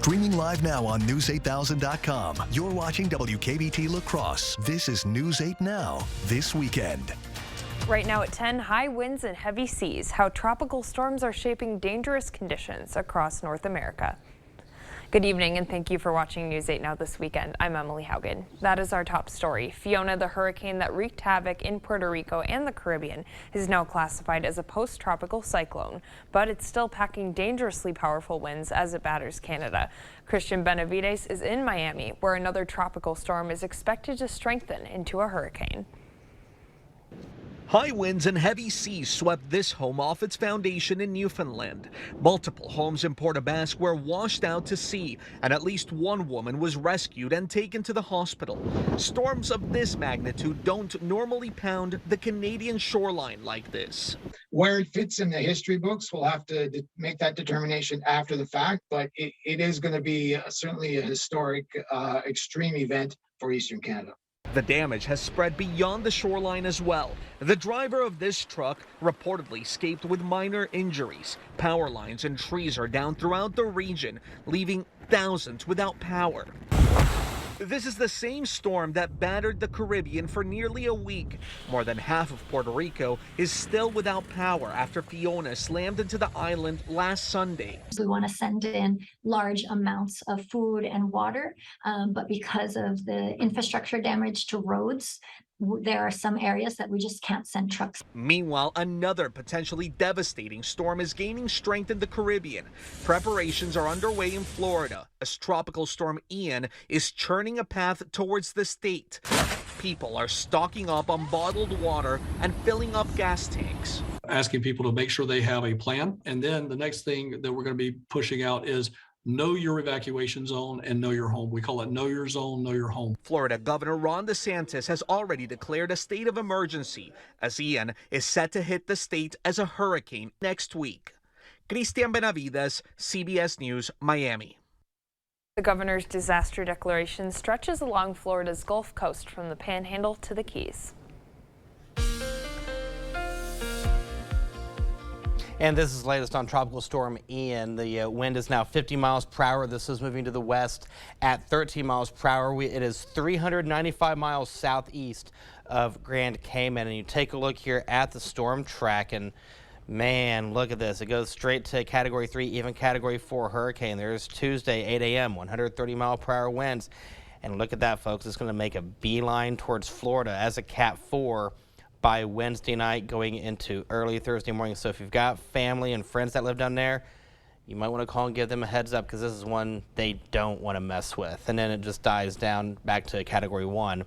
Streaming live now on News8000.com. You're watching WKBT La Crosse. This is News 8 Now, this weekend. Right now at 10, high winds and heavy seas, how tropical storms are shaping dangerous conditions across North America. Good evening and thank you for watching News 8 Now this weekend. I'm Emily Haugen. That is our top story. Fiona, the hurricane that wreaked havoc in Puerto Rico and the Caribbean, is now classified as a post-tropical cyclone, but it's still packing dangerously powerful winds as it batters Canada. Christian Benavides is in Miami, where another tropical storm is expected to strengthen into a hurricane. High winds and heavy seas swept this home off its foundation in Newfoundland. Multiple homes in Port aux Basques were washed out to sea, and at least one woman was rescued and taken to the hospital. Storms of this magnitude don't normally pound the Canadian shoreline like this. Where it fits in the history books, we'll have to make that determination after the fact, but it is going to be certainly a historic extreme event for Eastern Canada. The damage has spread beyond the shoreline as well. The driver of this truck reportedly escaped with minor injuries. Power lines and trees are down throughout the region, leaving thousands without power. This is the same storm that battered the Caribbean for nearly a week. More than half of Puerto Rico is still without power after Fiona slammed into the island last Sunday. We want to send in large amounts of food and water, but because of the infrastructure damage to roads, there are some areas that we just can't send trucks. Meanwhile, another potentially devastating storm is gaining strength in the Caribbean. Preparations are underway in Florida as Tropical Storm Ian is churning a path towards the state. People are stocking up on bottled water and filling up gas tanks. Asking people to make sure they have a plan. And then the next thing that we're going to be pushing out is know your evacuation zone and know your home. We call it know your zone, know your home. Florida Governor Ron DeSantis has already declared a state of emergency as Ian is set to hit the state as a hurricane next week. Christian Benavides, CBS News, Miami. The governor's disaster declaration stretches along Florida's Gulf Coast from the Panhandle to the Keys. And this is the latest on Tropical Storm Ian. The wind is now 50 miles per hour. This is moving to the west at 13 miles per hour. It is 395 miles southeast of Grand Cayman. And you take a look here at the storm track, and man, look at this. It goes straight to Category 3, even Category 4 hurricane. There's Tuesday, 8 a.m., 130 mile per hour winds. And look at that, folks. It's going to make a beeline towards Florida as a Cat 4 by Wednesday night going into early Thursday morning. So if you've got family and friends that live down there, you might want to call and give them a heads up because this is one they don't want to mess with. And then it just dies down back to Category 1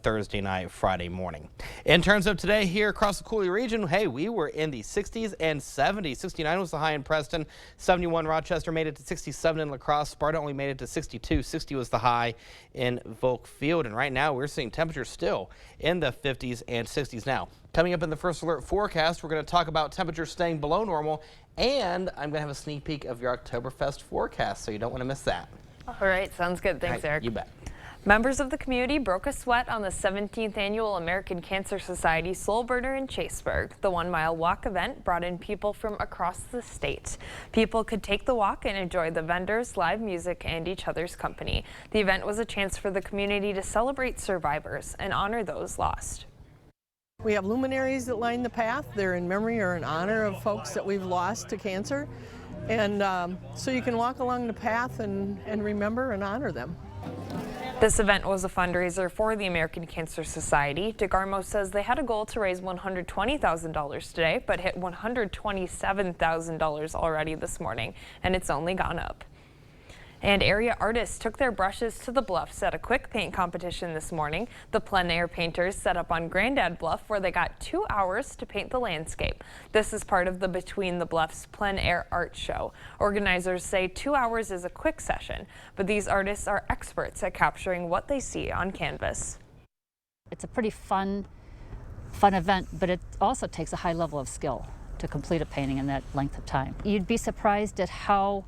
Thursday night, Friday morning. In terms of today here across the Coulee region, hey, we were in the 60s and 70s. 69 was the high in Preston. 71 Rochester made it to 67 in La Crosse. Sparta only made it to 62. 60 was the high in Volk Field. And right now we're seeing temperatures still in the 50s and 60s. Now, coming up in the first alert forecast, we're going to talk about temperatures staying below normal. And I'm going to have a sneak peek of your Oktoberfest forecast, so you don't want to miss that. All right, sounds good. Thanks, Eric. You bet. Members of the community broke a sweat on the 17th Annual American Cancer Society Soul Burner in Chaseburg. The 1-mile walk event brought in people from across the state. People could take the walk and enjoy the vendors, live music, and each other's company. The event was a chance for the community to celebrate survivors and honor those lost. We have luminaries that line the path. They're in memory or in honor of folks that we've lost to cancer. And so you can walk along the path and remember and honor them. This event was a fundraiser for the American Cancer Society. DeGarmo says they had a goal to raise $120,000 today, but hit $127,000 already this morning, and it's only gone up. And area artists took their brushes to the Bluffs at a quick paint competition this morning. The plein air painters set up on Grandad Bluff where they got 2 hours to paint the landscape. This is part of the Between the Bluffs plein air art show. Organizers say 2 hours is a quick session, but these artists are experts at capturing what they see on canvas. It's a pretty fun event, but it also takes a high level of skill to complete a painting in that length of time. You'd be surprised at how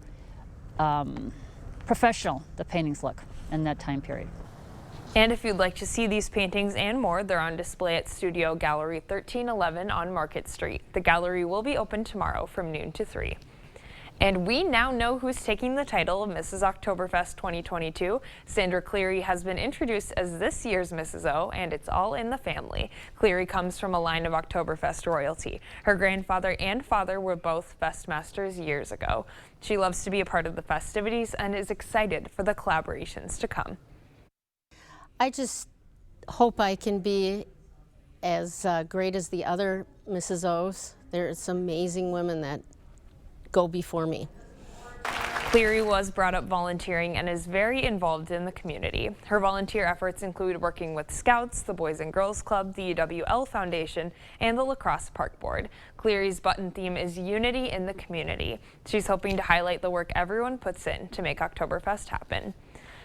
professional the paintings look in that time period. And if you'd like to see these paintings and more, they're on display at Studio Gallery 1311 on Market Street. The gallery will be open tomorrow from noon to 3. And we now know who's taking the title of Mrs. Oktoberfest 2022. Sandra Cleary has been introduced as this year's Mrs. O, and it's all in the family. Cleary comes from a line of Oktoberfest royalty. Her grandfather and father were both festmasters years ago. She loves to be a part of the festivities and is excited for the collaborations to come. I just hope I can be as great as the other Mrs. O's. There's some amazing women that go before me. Cleary was brought up volunteering and is very involved in the community. Her volunteer efforts include working with Scouts, the Boys and Girls Club, the UWL Foundation, and the Lacrosse Park Board. Cleary's button theme is Unity in the Community. She's hoping to highlight the work everyone puts in to make Oktoberfest happen.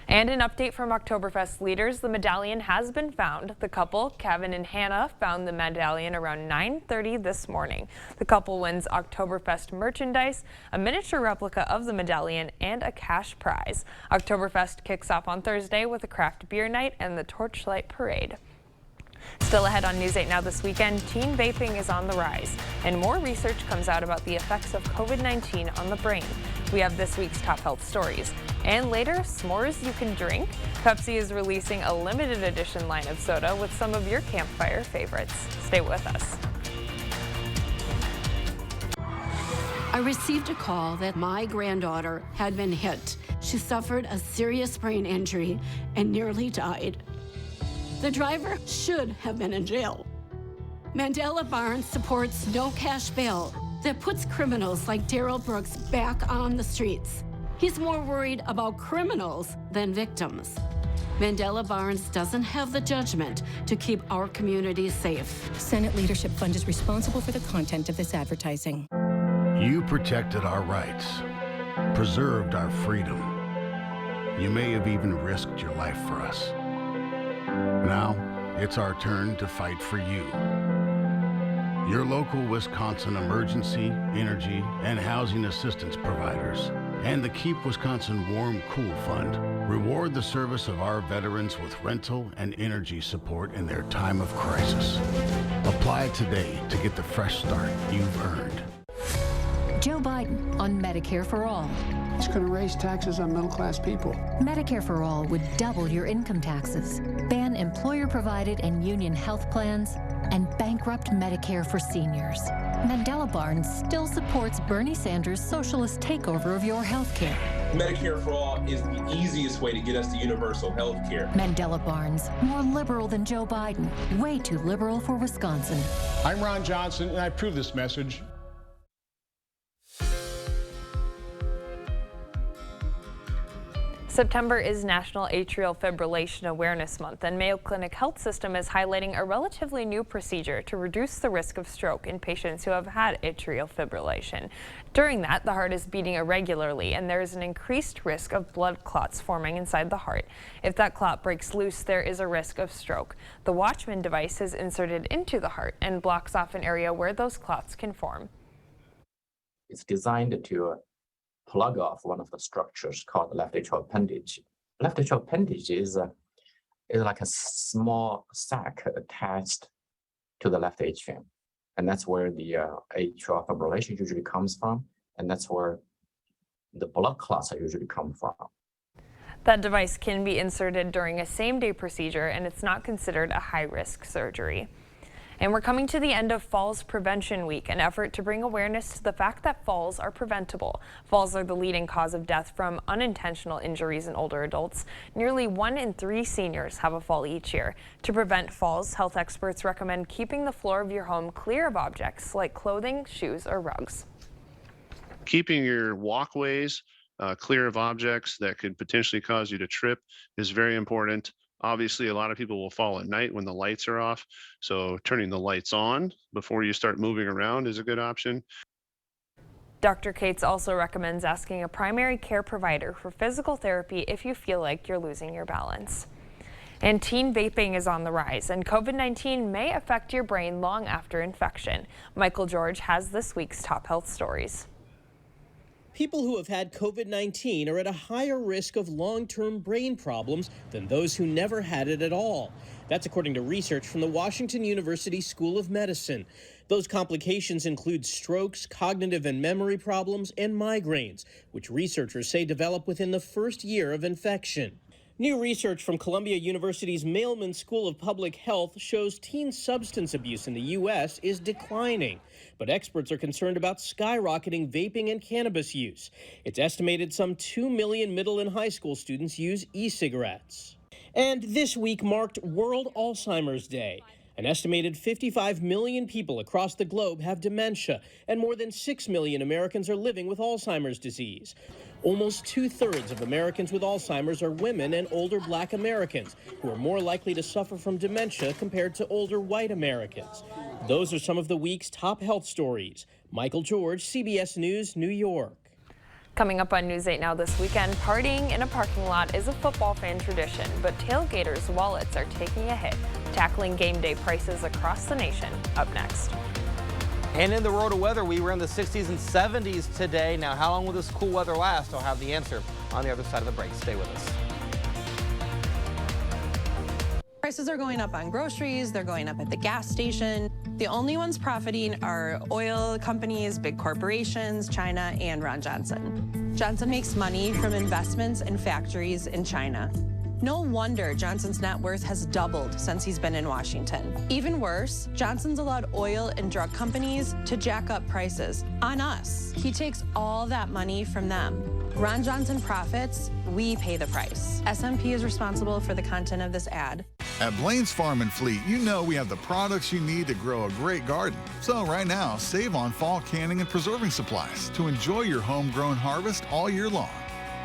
And an update from Oktoberfest leaders, the medallion has been found. The couple, Kevin and Hannah, found the medallion around 9:30 this morning. The couple wins Oktoberfest merchandise, a miniature replica of the medallion, and a cash prize. Oktoberfest kicks off on Thursday with a craft beer night and the torchlight parade. Still ahead on News 8 Now this weekend, teen vaping is on the rise, and more research comes out about the effects of COVID-19 on the brain. We have this week's top health stories. And later, s'mores you can drink. Pepsi is releasing a limited edition line of soda with some of your campfire favorites. Stay with us. I received a call that my granddaughter had been hit. She suffered a serious brain injury and nearly died. The driver should have been in jail. Mandela Barnes supports no cash bail that puts criminals like Daryl Brooks back on the streets. He's more worried about criminals than victims. Mandela Barnes doesn't have the judgment to keep our communities safe. Senate Leadership Fund is responsible for the content of this advertising. You protected our rights, preserved our freedom. You may have even risked your life for us. Now, it's our turn to fight for you. Your local Wisconsin emergency, energy, and housing assistance providers and the Keep Wisconsin Warm Cool Fund reward the service of our veterans with rental and energy support in their time of crisis. Apply today to get the fresh start you've earned. Joe Biden on Medicare for All. It's going to raise taxes on middle-class people. Medicare for All would double your income taxes, ban employer-provided and union health plans, and bankrupt Medicare for seniors. Mandela Barnes still supports Bernie Sanders' socialist takeover of your health care. Medicare for All is the easiest way to get us to universal health care. Mandela Barnes, more liberal than Joe Biden, way too liberal for Wisconsin. I'm Ron Johnson, and I approve this message. September is National Atrial Fibrillation Awareness Month, and Mayo Clinic Health System is highlighting a relatively new procedure to reduce the risk of stroke in patients who have had atrial fibrillation. During that, the heart is beating irregularly, and there is an increased risk of blood clots forming inside the heart. If that clot breaks loose, there is a risk of stroke. The Watchman device is inserted into the heart and blocks off an area where those clots can form. It's designed to plug off one of the structures called the left atrial appendage. Left atrial appendage is like a small sac attached to the left atrium. And that's where the atrial fibrillation usually comes from. And that's where the blood clots usually come from. That device can be inserted during a same-day procedure, and it's not considered a high-risk surgery. And we're coming to the end of Falls Prevention Week, an effort to bring awareness to the fact that falls are preventable. Falls are the leading cause of death from unintentional injuries in older adults. Nearly 1 in 3 seniors have a fall each year. To prevent falls, health experts recommend keeping the floor of your home clear of objects like clothing, shoes, or rugs. Keeping your walkways clear of objects that could potentially cause you to trip is very important. Obviously, a lot of people will fall at night when the lights are off, so turning the lights on before you start moving around is a good option. Dr. Cates also recommends asking a primary care provider for physical therapy if you feel like you're losing your balance. And teen vaping is on the rise, and COVID-19 may affect your brain long after infection. Michael George has this week's top health stories. People who have had COVID-19 are at a higher risk of long-term brain problems than those who never had it at all. That's according to research from the Washington University School of Medicine. Those complications include strokes, cognitive and memory problems, and migraines, which researchers say develop within the first year of infection. New research from Columbia University's Mailman School of Public Health shows teen substance abuse in the U.S. is declining, but experts are concerned about skyrocketing vaping and cannabis use. It's estimated some 2 million middle and high school students use e-cigarettes. And this week marked World Alzheimer's Day. An estimated 55 million people across the globe have dementia, and more than 6 million Americans are living with Alzheimer's disease. Almost 2/3 of Americans with Alzheimer's are women and older Black Americans, who are more likely to suffer from dementia compared to older white Americans. Those are some of the week's top health stories. Michael George, CBS News, New York. Coming up on News 8 Now this weekend, partying in a parking lot is a football fan tradition, but tailgaters' wallets are taking a hit, tackling game day prices across the nation. Up next. And in the world of weather, we were in the 60s and 70s today. Now, how long will this cool weather last? I'll have the answer on the other side of the break. Stay with us. Prices are going up on groceries, they're going up at the gas station. The only ones profiting are oil companies, big corporations, China, and Ron Johnson. Johnson makes money from investments in factories in China. No wonder Johnson's net worth has doubled since he's been in Washington. Even worse, Johnson's allowed oil and drug companies to jack up prices on us. He takes all that money from them. Ron Johnson profits, we pay the price. SMP is responsible for the content of this ad. At Blaine's Farm and Fleet, you know we have the products you need to grow a great garden. So right now, save on fall canning and preserving supplies to enjoy your homegrown harvest all year long.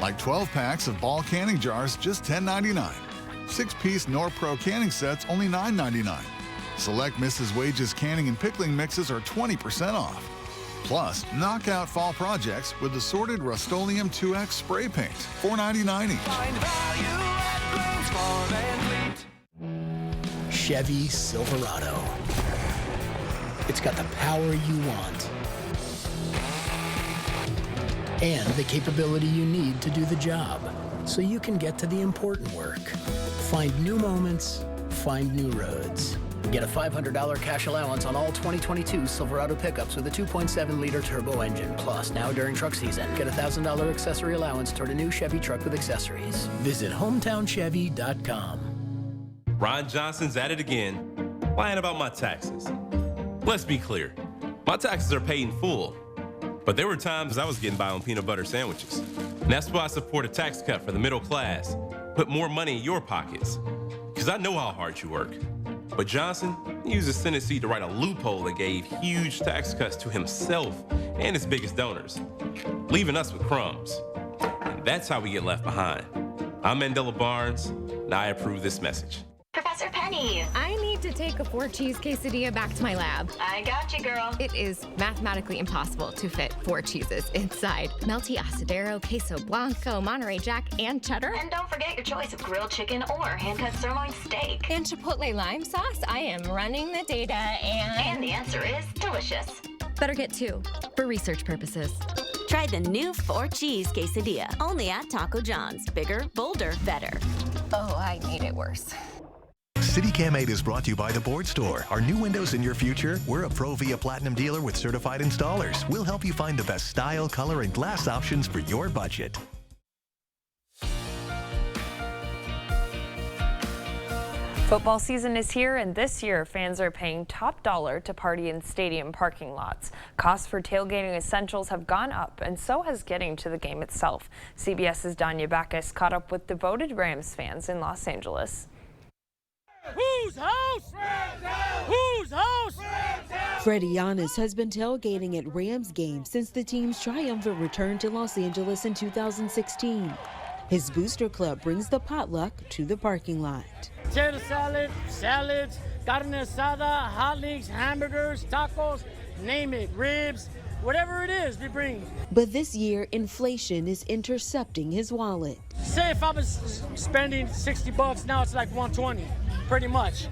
Like 12 packs of ball canning jars, just $10.99. 6-piece Norpro canning sets, only $9.99. Select Mrs. Wage's canning and pickling mixes are 20% off. Plus, knock out fall projects with assorted Rust-Oleum 2X spray paint, $4.99 each. Find value at Blaine's Farm and Fleet. Chevy Silverado. It's got the power you want and the capability you need to do the job, so you can get to the important work. Find new moments, find new roads. Get a $500 cash allowance on all 2022 Silverado pickups with a 2.7-liter turbo engine. Plus, now during truck season, get a $1,000 accessory allowance toward a new Chevy truck with accessories. Visit HometownChevy.com. Ron Johnson's at it again, lying about my taxes. Let's be clear, my taxes are paid in full. But there were times I was getting by on peanut butter sandwiches. And that's why I support a tax cut for the middle class. Put more money in your pockets. Because I know how hard you work. But Johnson used his Senate seat to write a loophole that gave huge tax cuts to himself and his biggest donors, leaving us with crumbs. And that's how we get left behind. I'm Mandela Barnes, and I approve this message. Professor Penny. I need to take a 4-cheese quesadilla back to my lab. I got you, girl. It is mathematically impossible to fit 4 cheeses inside. Melty Asadero, Queso Blanco, Monterey Jack, and cheddar. And don't forget your choice of grilled chicken or hand-cut sirloin steak. And Chipotle lime sauce. I am running the data and the answer is delicious. Better get 2 for research purposes. Try the new 4-cheese quesadilla, only at Taco John's. Bigger, bolder, better. Oh, I need it worse. CityCam 8 is brought to you by The Board Store. Are new windows in your future? We're a Pro Via Platinum dealer with certified installers. We'll help you find the best style, color, and glass options for your budget. Football season is here, and this year fans are paying top dollar to party in stadium parking lots. Costs for tailgating essentials have gone up, and so has getting to the game itself. CBS's Danya Backus caught up with devoted Rams fans in Los Angeles. Whose house? Whose house? Freddie Giannis has been tailgating at Rams games since the team's triumphant return to Los Angeles in 2016. His booster club brings the potluck to the parking lot. Potato salad, salads, carne asada, hot legs, hamburgers, tacos, name it, ribs, whatever it is, we bring. But this year, inflation is intercepting his wallet. Say if I was spending $60, now it's like $120, pretty much.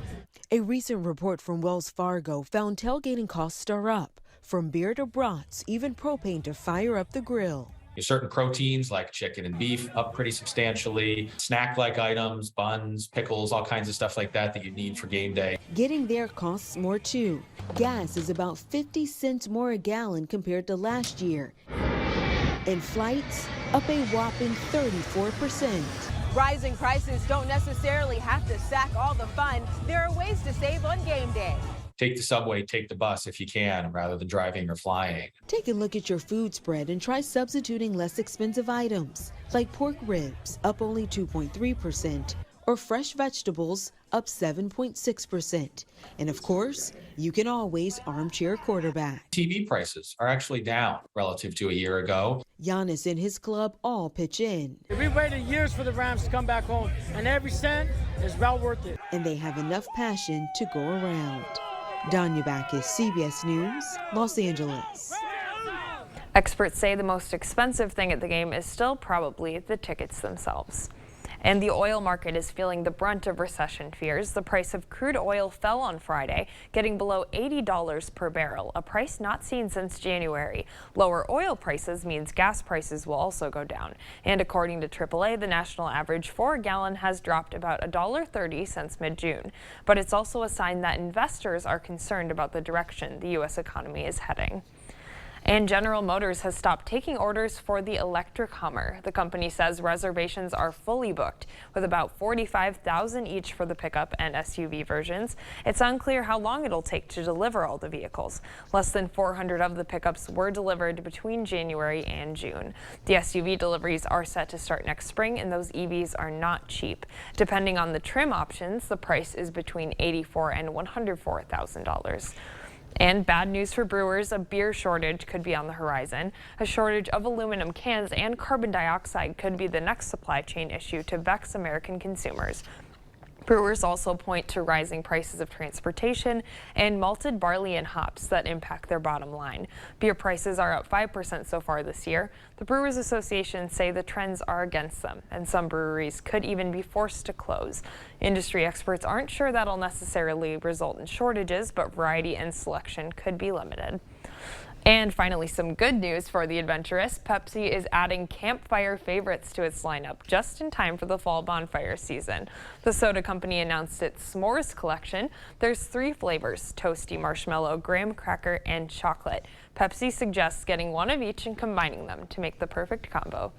A recent report from Wells Fargo found tailgating costs are up, from beer to brats, even propane to fire up the grill. Certain proteins like chicken and beef up pretty substantially, snack-like items, buns, pickles, all kinds of stuff like that you need for game day. Getting there costs more too. Gas is about 50 cents more a gallon compared to last year. And flights up a whopping 34%. Rising prices don't necessarily have to sack all the fun. There are ways to save on game day. Take the subway, take the bus if you can, rather than driving or flying. Take a look at your food spread and try substituting less expensive items, like pork ribs, up only 2.3%, or fresh vegetables, up 7.6%. And of course, you can always armchair quarterback. TV prices are actually down relative to a year ago. Giannis and his club all pitch in. We waited years for the Rams to come back home, and every cent is well worth it. And they have enough passion to go around. Danya Backus, CBS News, Los Angeles. Experts say the most expensive thing at the game is still probably the tickets themselves. And the oil market is feeling the brunt of recession fears. The price of crude oil fell on Friday, getting below $80 per barrel, a price not seen since January. Lower oil prices means gas prices will also go down. And according to AAA, the national average for a gallon has dropped about $1.30 since mid-June. But it's also a sign that investors are concerned about the direction the U.S. economy is heading. And General Motors has stopped taking orders for the electric Hummer. The company says reservations are fully booked, with about 45,000 each for the pickup and SUV versions. It's unclear how long it'll take to deliver all the vehicles. Less than 400 of the pickups were delivered between January and June. The SUV deliveries are set to start next spring, and those EVs are not cheap. Depending on the trim options, the price is between $84,000 and $104,000. And bad news for brewers, a beer shortage could be on the horizon. A shortage of aluminum cans and carbon dioxide could be the next supply chain issue to vex American consumers. Brewers also point to rising prices of transportation and malted barley and hops that impact their bottom line. Beer prices are up 5% so far this year. The Brewers Association say the trends are against them, and some breweries could even be forced to close. Industry experts aren't sure that'll necessarily result in shortages, but variety and selection could be limited. And finally, some good news for the adventurous. Pepsi is adding campfire favorites to its lineup just in time for the fall bonfire season. The soda company announced its s'mores collection. There's 3 flavors: toasty marshmallow, graham cracker, and chocolate. Pepsi suggests getting one of each and combining them to make the perfect combo.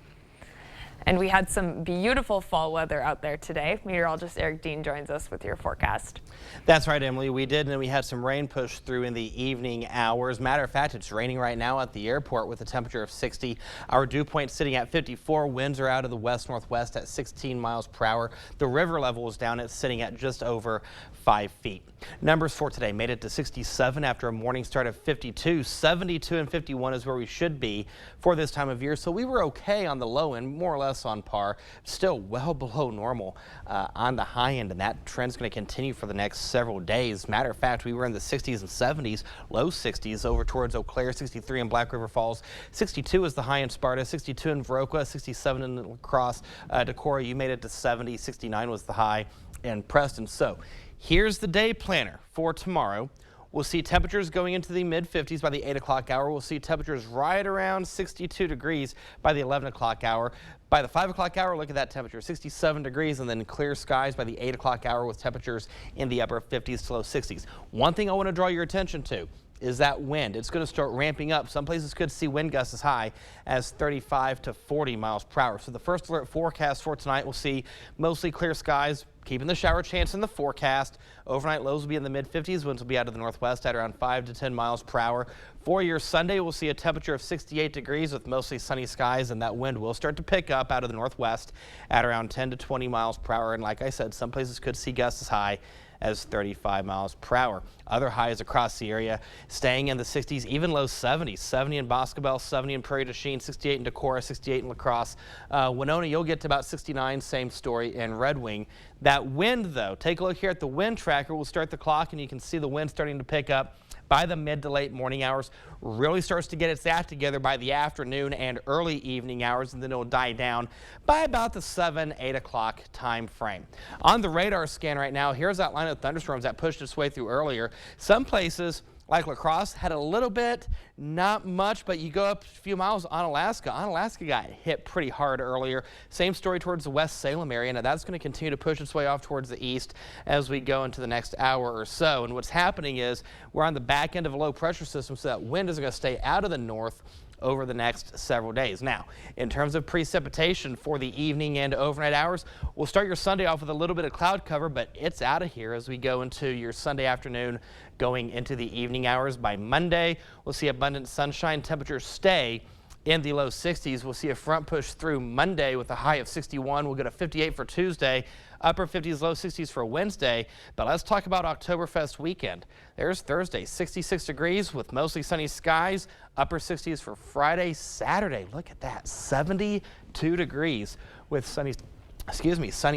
And we had some beautiful fall weather out there today. Meteorologist Eric Dean joins us with your forecast. That's right, Emily. We did, and we had some rain push through in the evening hours. Matter of fact, it's raining right now at the airport with a temperature of 60. Our dew point sitting at 54. Winds are out of the west-northwest at 16 miles per hour. The river level is down. It's sitting at just over 5 feet. Numbers for today made it to 67 after a morning start of 52. 72 and 51 is where we should be for this time of year. So we were okay on the low end, more or less on par, still well below normal on the high end, and that trend's going to continue for the next several days. Matter of fact, we were in the 60s and 70s, low 60s over towards Eau Claire, 63 in Black River Falls, 62 is the high in Sparta, 62 in Viroqua, 67 in La Crosse. Decorah, you made it to 70, 69 was the high in Preston. So here's the day planner for tomorrow. We'll see temperatures going into the mid-50s by the 8 o'clock hour. We'll see temperatures right around 62 degrees by the 11 o'clock hour. By the 5 o'clock hour, look at that temperature, 67 degrees, and then clear skies by the 8 o'clock hour with temperatures in the upper 50s to low 60s. One thing I want to draw your attention to is that wind. It's going to start ramping up. Some places could see wind gusts as high as 35 to 40 miles per hour. So the first alert forecast for tonight, we'll see mostly clear skies, keeping the shower chance in the forecast. Overnight lows will be in the mid-50s. Winds will be out of the northwest at around 5 to 10 miles per hour. For your Sunday, we'll see a temperature of 68 degrees with mostly sunny skies, and that wind will start to pick up out of the northwest at around 10 to 20 miles per hour. And like I said, some places could see gusts as high as 35 miles per hour. Other highs across the area staying in the 60s, even low 70s. 70 in Boscobel, 70 in Prairie du Chien, 68 in Decorah, 68 in La Crosse. Winona, you'll get to about 69, same story in Red Wing. That wind, though, take a look here at the wind tracker. We'll start the clock, and you can see the wind starting to pick up by the mid to late morning hours. Really starts to get its act together by the afternoon and early evening hours, and then it'll die down by about the 7, 8 o'clock time frame. On the radar scan right now, here's that line of thunderstorms that pushed its way through earlier. Some places Like La Crosse, had a little bit, not much, but you go up a few miles, Onalaska. Onalaska got hit pretty hard earlier. Same story towards the West Salem area. Now that's going to continue to push its way off towards the east as we go into the next hour or so. And what's happening is we're on the back end of a low pressure system, so that wind is going to stay out of the north over the next several days. Now, in terms of precipitation for the evening and overnight hours, we'll start your Sunday off with a little bit of cloud cover, but it's out of here as we go into your Sunday afternoon going into the evening hours. By Monday, we'll see abundant sunshine. Temperatures stay in the low 60s. We'll see a front push through Monday with a high of 61. We'll get a 58 for Tuesday, upper 50s, low 60s for Wednesday. But let's talk about Oktoberfest weekend. There's Thursday, 66 degrees with mostly sunny skies, upper 60s for Friday. Saturday, look at that, 72 degrees with sunny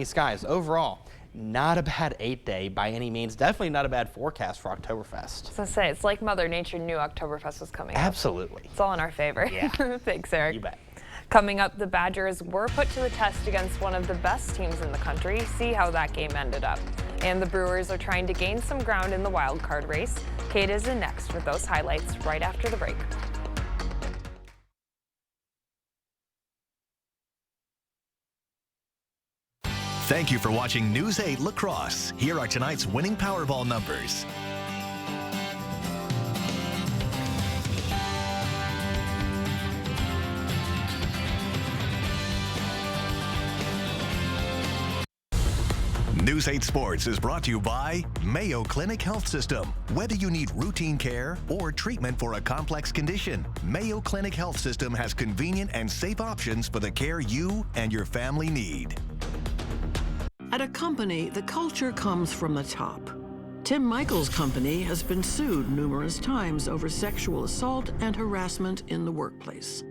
skies. Overall, not a bad 8-day by any means. Definitely not a bad forecast for Oktoberfest. So say it's like Mother Nature knew Oktoberfest was coming. Absolutely. It's all in our favor. Yeah. Thanks, Eric. You bet. Coming up, the Badgers were put to the test against one of the best teams in the country. See how that game ended up. And the Brewers are trying to gain some ground in the wild card race. Kate is in next with those highlights right after the break. Thank you for watching News 8 Lacrosse. Here are tonight's winning Powerball numbers. News 8 Sports is brought to you by Mayo Clinic Health System. Whether you need routine care or treatment for a complex condition, Mayo Clinic Health System has convenient and safe options for the care you and your family need. At a company, the culture comes from the top. Tim Michaels' company has been sued numerous times over sexual assault and harassment in the workplace.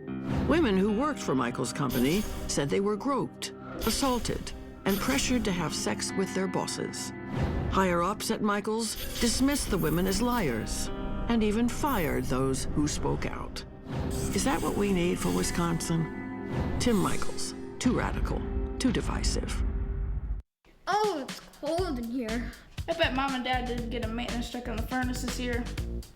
Women who worked for Michaels' company said they were groped, assaulted, and pressured to have sex with their bosses. Higher-ups at Michaels dismissed the women as liars and even fired those who spoke out. Is that what we need for Wisconsin? Tim Michaels, too radical, too divisive. Oh, it's cold in here. I bet Mom and Dad didn't get a maintenance check on the furnace this year.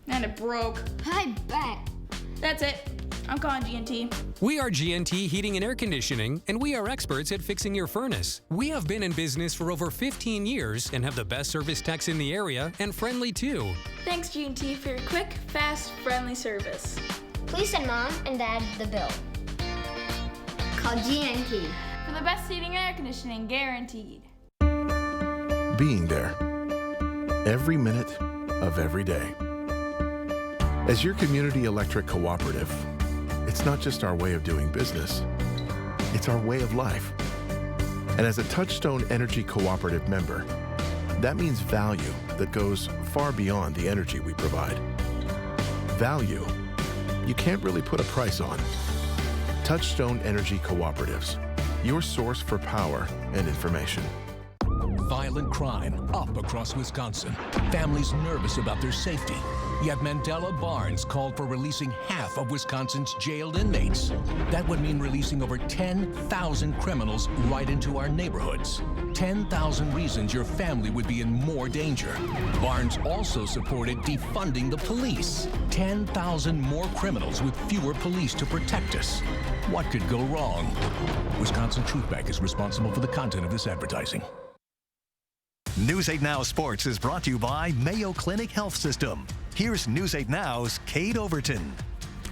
And it broke. I bet. That's it. I'm calling GNT. We are GNT Heating and Air Conditioning, and we are experts at fixing your furnace. We have been in business for over 15 years and have the best service techs in the area, and friendly too. Thanks, GNT, for your quick, fast, friendly service. Please send Mom and Dad the bill. Call GNT. For the best heating and air conditioning, guaranteed. Being there. Every minute of every day. As your community electric cooperative, it's not just our way of doing business, it's our way of life. And as a Touchstone Energy Cooperative member, that means value that goes far beyond the energy we provide. Value you can't really put a price on. Touchstone Energy Cooperatives, your source for power and information. Violent crime up across Wisconsin. Families nervous about their safety. Yet Mandela Barnes called for releasing half of Wisconsin's jailed inmates. That would mean releasing over 10,000 criminals right into our neighborhoods. 10,000 reasons your family would be in more danger. Barnes also supported defunding the police. 10,000 more criminals with fewer police to protect us. What could go wrong? Wisconsin Truth Bank is responsible for the content of this advertising. News 8 Now Sports is brought to you by Mayo Clinic Health System. Here's News 8 Now's Kate Overton.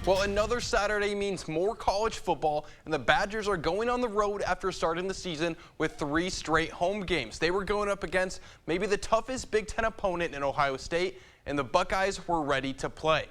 Well, another Saturday means more college football, and the Badgers are going on the road after starting the season with 3 straight home games. They were going up against maybe the toughest Big Ten opponent in Ohio State, and the Buckeyes were ready to play.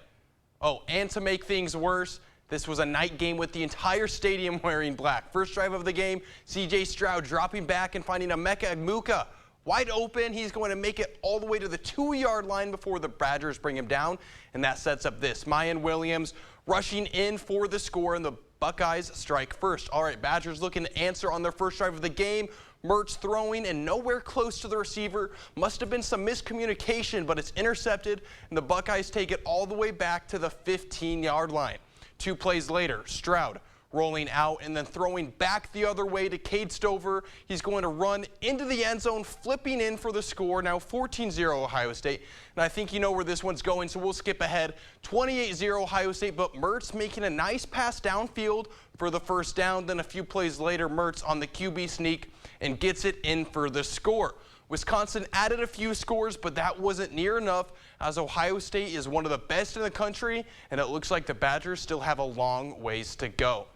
Oh, and to make things worse, this was a night game with the entire stadium wearing black. First drive of the game, C.J. Stroud dropping back and finding Emeka Egbuka wide open. He's going to make it all the way to the 2-yard line before the Badgers bring him down, and that sets up this. Mayan Williams rushing in for the score, and the Buckeyes strike first. All right, Badgers looking to answer on their first drive of the game. Mertz throwing and nowhere close to the receiver. Must have been some miscommunication, but it's intercepted, and the Buckeyes take it all the way back to the 15-yard line. 2 plays later, Stroud rolling out and then throwing back the other way to Cade Stover. He's going to run into the end zone, flipping in for the score. Now 14-0 Ohio State. And I think you know where this one's going, so we'll skip ahead. 28-0 Ohio State, but Mertz making a nice pass downfield for the first down. Then a few plays later, Mertz on the QB sneak and gets it in for the score. Wisconsin added a few scores, but that wasn't near enough, as Ohio State is one of the best in the country, and it looks like the Badgers still have a long ways to go.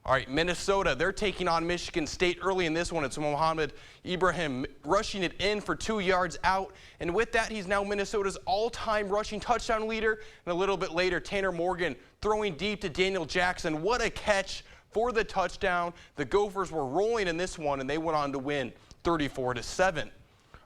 All right, Minnesota, they're taking on Michigan State early in this one. It's Mohamed Ibrahim rushing it in for 2 yards out. And with that, he's now Minnesota's all-time rushing touchdown leader. And a little bit later, Tanner Morgan throwing deep to Daniel Jackson. What a catch for the touchdown. The Gophers were rolling in this one, and they went on to win 34-7.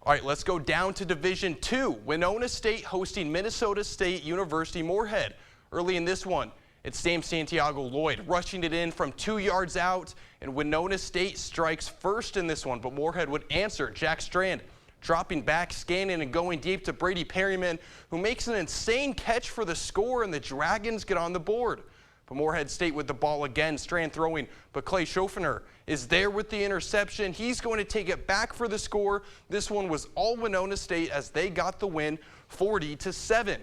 All right, let's go down to Division II. Winona State hosting Minnesota State University Moorhead. Early in this one, it's Sam Santiago Lloyd rushing it in from 2 yards out, and Winona State strikes first in this one, but Moorhead would answer. Jack Strand dropping back, scanning, and going deep to Brady Perryman, who makes an insane catch for the score, and the Dragons get on the board. But Moorhead State with the ball again, Strand throwing, but Clay Schofener is there with the interception. He's going to take it back for the score. This one was all Winona State as they got the win 40-7.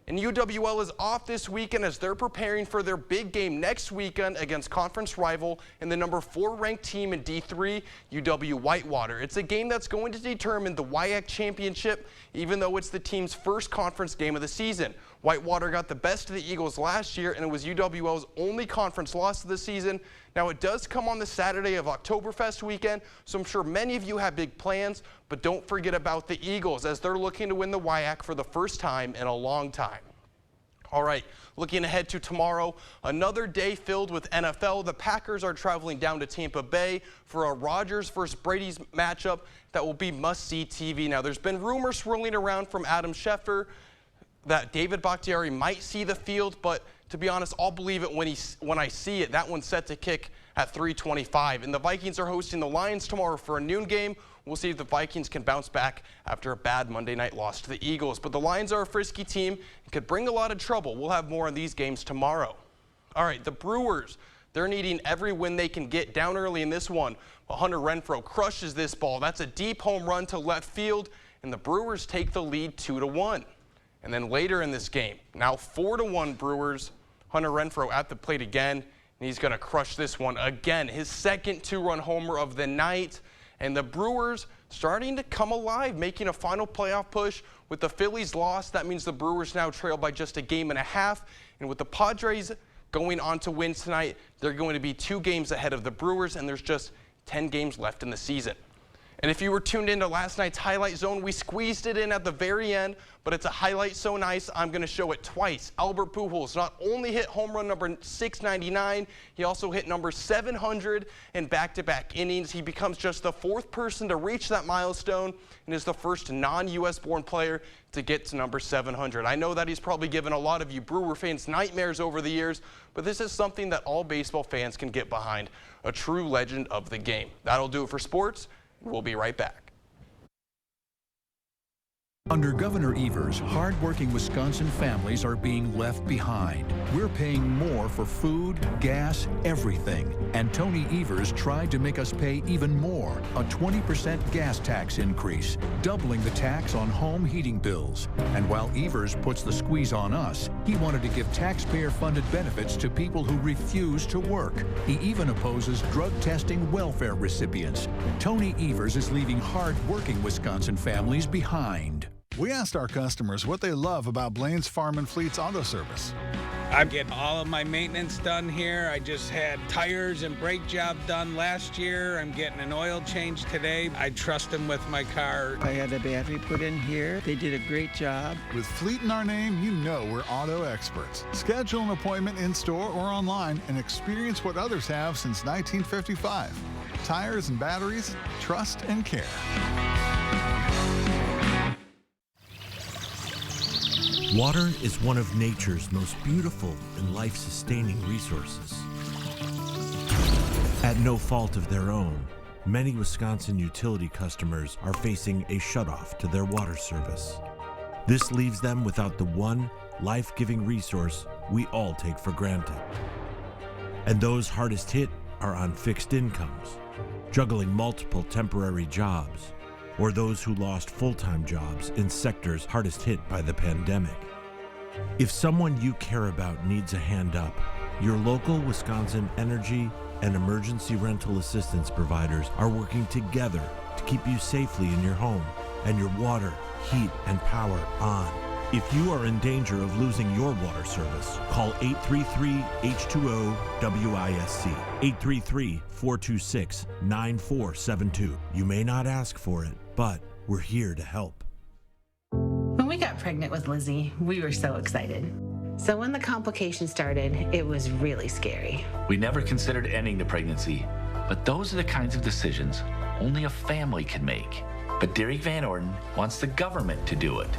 And UWL is off this weekend as they're preparing for their big game next weekend against conference rival and the number 4 ranked team in D3, UW Whitewater. It's a game that's going to determine the WIAC championship, even though it's the team's first conference game of the season. Whitewater got the best of the Eagles last year, and it was UWL's only conference loss of the season. Now, it does come on the Saturday of Oktoberfest weekend, so I'm sure many of you have big plans, but don't forget about the Eagles as they're looking to win the WIAC for the first time in a long time. All right, looking ahead to tomorrow, another day filled with NFL. The Packers are traveling down to Tampa Bay for a Rodgers versus Brady's matchup that will be must-see TV. Now, there's been rumors swirling around from Adam Schefter that David Bakhtiari might see the field, but to be honest, I'll believe it when I see it. That one's set to kick at 3:25. And the Vikings are hosting the Lions tomorrow for a noon game. We'll see if the Vikings can bounce back after a bad Monday night loss to the Eagles. But the Lions are a frisky team and could bring a lot of trouble. We'll have more on these games tomorrow. All right, the Brewers, they're needing every win they can get down early in this one. Hunter Renfroe crushes this ball. That's a deep home run to left field, and the Brewers take the lead 2-1. And then later in this game, now 4-1 Brewers, Hunter Renfroe at the plate again, and he's going to crush this one again. His second 2-run homer of the night. And the Brewers starting to come alive, making a final playoff push. With the Phillies loss, that means the Brewers now trail by just a game and a half. And with the Padres going on to win tonight, they're going to be 2 games ahead of the Brewers, and there's just 10 games left in the season. And if you were tuned into last night's Highlight Zone, we squeezed it in at the very end, but it's a highlight so nice, I'm going to show it twice. Albert Pujols not only hit home run number 699, he also hit number 700 in back-to-back innings. He becomes just the 4th person to reach that milestone and is the first non-U.S. born player to get to number 700. I know that he's probably given a lot of you Brewer fans nightmares over the years, but this is something that all baseball fans can get behind, a true legend of the game. That'll do it for sports. We'll be right back. Under Governor Evers, hard-working Wisconsin families are being left behind. We're paying more for food, gas, everything. And Tony Evers tried to make us pay even more, a 20% gas tax increase, doubling the tax on home heating bills. And while Evers puts the squeeze on us, he wanted to give taxpayer-funded benefits to people who refuse to work. He even opposes drug testing welfare recipients. Tony Evers is leaving hard-working Wisconsin families behind. We asked our customers what they love about Blaine's Farm and Fleet's auto service. I get all of my maintenance done here. I just had tires and brake job done last year. I'm getting an oil change today. I trust them with my car. I had a battery put in here. They did a great job. With Fleet in our name, you know we're auto experts. Schedule an appointment in-store or online and experience what others have since 1955. Tires and batteries, trust and care. Water is one of nature's most beautiful and life-sustaining resources. At no fault of their own, many Wisconsin utility customers are facing a shutoff to their water service. This leaves them without the one life-giving resource we all take for granted. And those hardest hit are on fixed incomes, juggling multiple temporary jobs, or those who lost full-time jobs in sectors hardest hit by the pandemic. If someone you care about needs a hand up, your local Wisconsin energy and emergency rental assistance providers are working together to keep you safely in your home and your water, heat, and power on. If you are in danger of losing your water service, call 833-H2O-WISC, 833-426-9472. You may not ask for it, but we're here to help. When we got pregnant with Lizzie, we were so excited. So when the complications started, it was really scary. We never considered ending the pregnancy, but those are the kinds of decisions only a family can make. But Derek Van Orden wants the government to do it,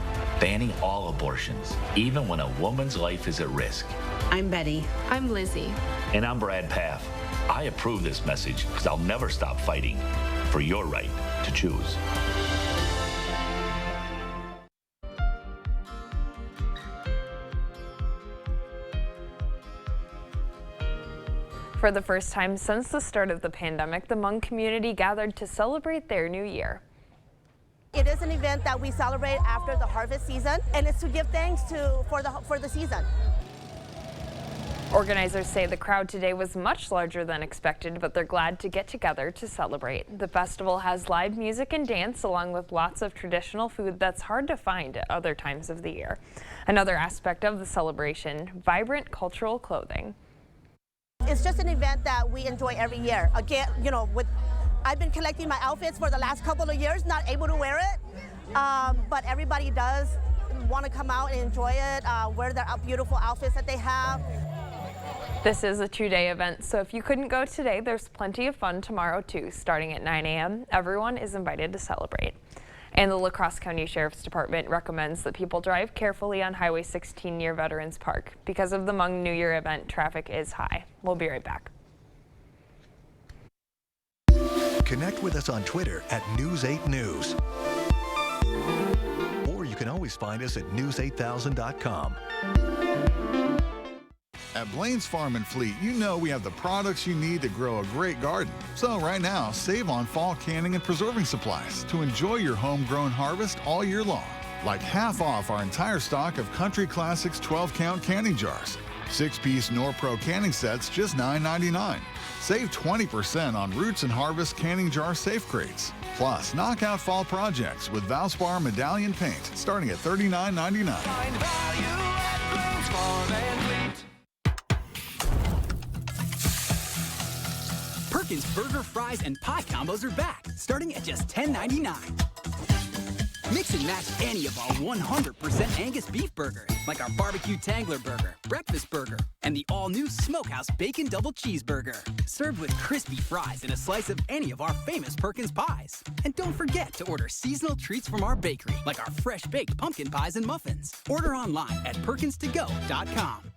banning all abortions, even when a woman's life is at risk. I'm Betty. I'm Lizzie. And I'm Brad Paff. I approve this message because I'll never stop fighting for your right to choose. For the first time since the start of the pandemic, the Hmong community gathered to celebrate their new year. It is an event that we celebrate after the harvest season, and it's to give thanks for the season. Organizers say the crowd today was much larger than expected, but they're glad to get together to celebrate. The festival has live music and dance, along with lots of traditional food that's hard to find at other times of the year. Another aspect of the celebration, vibrant cultural clothing. It's just an event that we enjoy every year. Again, you know, I've been collecting my outfits for the last couple of years, not able to wear it, but everybody does want to come out and enjoy it, wear their beautiful outfits that they have. This is a two-day event, so if you couldn't go today, there's plenty of fun tomorrow too. Starting at 9 a.m., everyone is invited to celebrate. And the La Crosse County Sheriff's Department recommends that people drive carefully on Highway 16 near Veterans Park. Because of the Hmong New Year event, traffic is high. We'll be right back. Connect with us on Twitter at News 8 News. Or you can always find us at news8000.com. At Blaine's Farm and Fleet, you know we have the products you need to grow a great garden. So right now, save on fall canning and preserving supplies to enjoy your homegrown harvest all year long. Like half off our entire stock of Country Classics 12-count canning jars. 6-piece Norpro canning sets, just $9.99. Save 20% on Roots and Harvest canning jar safe crates. Plus, knock out fall projects with Valspar Medallion paint, starting at $39.99. Find value at Blaine's Farm and Fleet. Perkins burger, fries, and pie combos are back, starting at just $10.99. Mix and match any of our 100% Angus beef burgers, like our barbecue Tangler burger, breakfast burger, and the all-new Smokehouse Bacon Double Cheeseburger. Served with crispy fries and a slice of any of our famous Perkins pies. And don't forget to order seasonal treats from our bakery, like our fresh-baked pumpkin pies and muffins. Order online at perkinstogo.com.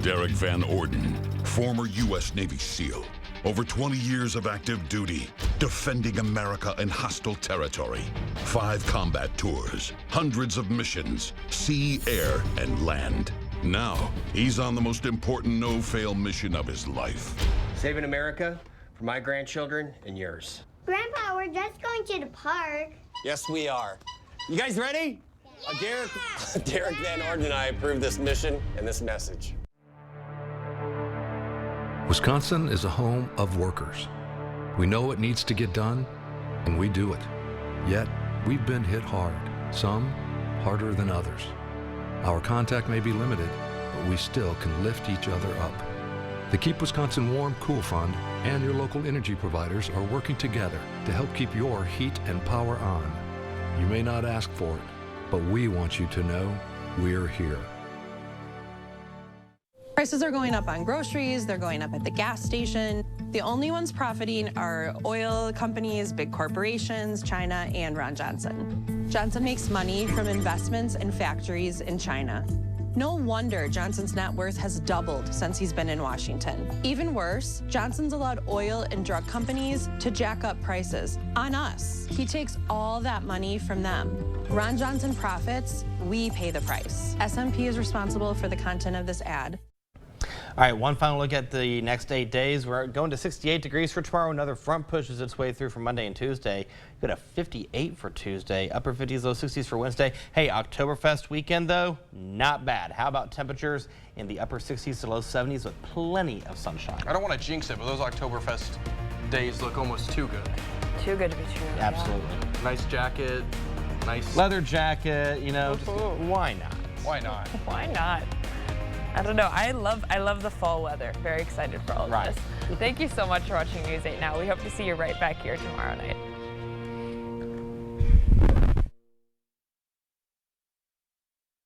Derek Van Orden, former U.S. Navy SEAL. Over 20 years of active duty, defending America in hostile territory. 5 combat tours, hundreds of missions, sea, air, and land. Now, he's on the most important no-fail mission of his life. Saving America for my grandchildren and yours. Grandpa, we're just going to the park. Yes, we are. You guys ready? Yeah! Derek Van Orden and I approve this mission and this message. Wisconsin is a home of workers. We know it needs to get done, and we do it. Yet, we've been hit hard, some harder than others. Our contact may be limited, but we still can lift each other up. The Keep Wisconsin Warm Cool Fund and your local energy providers are working together to help keep your heat and power on. You may not ask for it, but we want you to know we're here. Prices are going up on groceries, they're going up at the gas station. The only ones profiting are oil companies, big corporations, China, and Ron Johnson. Johnson makes money from investments in factories in China. No wonder Johnson's net worth has doubled since he's been in Washington. Even worse, Johnson's allowed oil and drug companies to jack up prices on us. He takes all that money from them. Ron Johnson profits, we pay the price. SMP is responsible for the content of this ad. All right, one final look at the next 8 days. We're going to 68 degrees for tomorrow. Another front pushes its way through for Monday and Tuesday. We've got a 58 for Tuesday, upper 50s, low 60s for Wednesday. Hey, Oktoberfest weekend, though, not bad. How about temperatures in the upper 60s to low 70s with plenty of sunshine? I don't want to jinx it, but those Oktoberfest days look almost too good. Too good to be true. Absolutely. Yeah. Nice jacket, nice leather jacket, you know, just, why not? Why not? Why not? I don't know. I love the fall weather. Very excited for all of this. Thank you so much for watching News 8 Now. We hope to see you right back here tomorrow night.